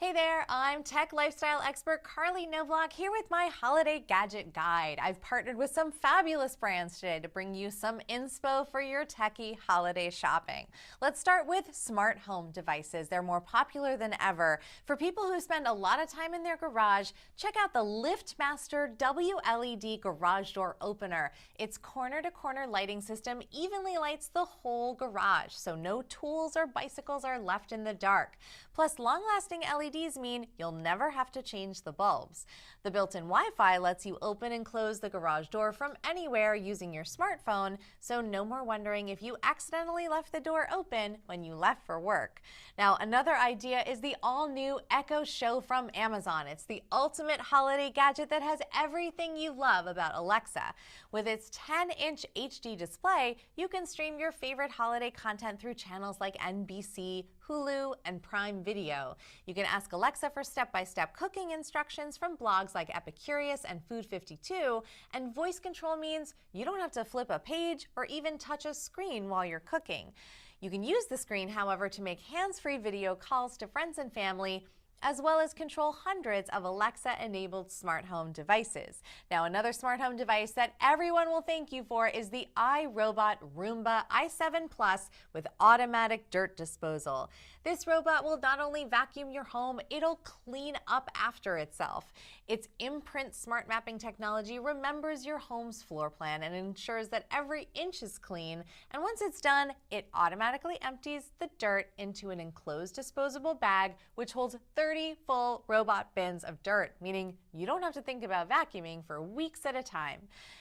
Hey there, I'm tech lifestyle expert Carley Knobloch here with my holiday gadget guide. I've partnered with some fabulous brands today to bring you some inspo for your techie holiday shopping. Let's start with smart home devices. They're more popular than ever. For people who spend a lot of time in their garage, check out the LiftMaster WLED garage door opener. Its corner-to-corner lighting system evenly lights the whole garage, so no tools or bicycles are left in the dark. Plus, long-lasting LEDs mean you'll never have to change the bulbs. The built-in Wi-Fi lets you open and close the garage door from anywhere using your smartphone, so no more wondering if you accidentally left the door open when you left for work. Now, another idea is the all-new Echo Show from Amazon. It's the ultimate holiday gadget that has everything you love about Alexa. With its 10-inch HD display, you can stream your favorite holiday content through channels like NBC, Hulu, and Prime Video. You can ask Alexa for step-by-step cooking instructions from blogs like Epicurious and Food 52, and voice control means you don't have to flip a page or even touch a screen while you're cooking. You can use the screen, however, to make hands-free video calls to friends and family, as well as control hundreds of Alexa-enabled smart home devices. Now, another smart home device that everyone will thank you for is the iRobot Roomba i7 Plus with automatic dirt disposal. This robot will not only vacuum your home, it'll clean up after itself. Its imprint smart mapping technology remembers your home's floor plan and ensures that every inch is clean. And once it's done, it automatically empties the dirt into an enclosed disposable bag, which holds 30 full robot bins of dirt, meaning you don't have to think about vacuuming for weeks at a time.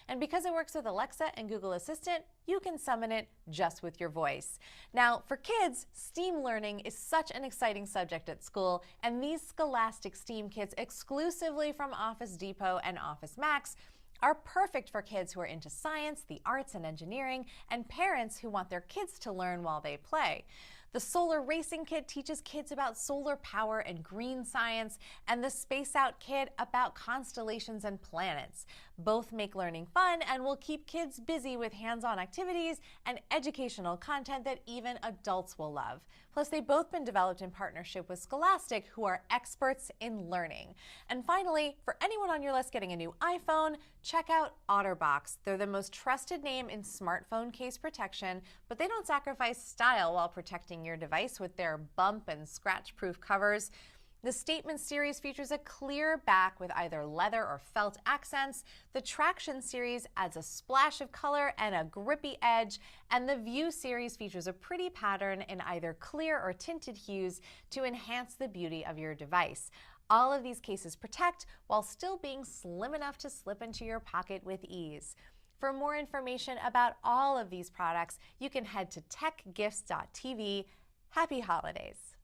And because it works with Alexa and Google Assistant, you can summon it just with your voice. Now, for kids, STEAM learning is such an exciting subject at school, and these Scholastic STEAM kits exclusively from Office Depot and Office Max are perfect for kids who are into science, the arts, and engineering, and parents who want their kids to learn while they play. The Solar Racing Kit teaches kids about solar power and green science, and the Space Out Kit about constellations and planets. Both make learning fun and will keep kids busy with hands-on activities and educational content that even adults will love. Plus, they've both been developed in partnership with Scholastic, who are experts in learning. And finally, for anyone on your list getting a new iPhone, check out OtterBox. They're the most trusted name in smartphone case protection, but they don't sacrifice style while protecting your device with their bump and scratch-proof covers. The Statement series features a clear back with either leather or felt accents. The Traction series adds a splash of color and a grippy edge. And the View series features a pretty pattern in either clear or tinted hues to enhance the beauty of your device. All of these cases protect while still being slim enough to slip into your pocket with ease. For more information about all of these products, you can head to techgifts.tv. Happy holidays!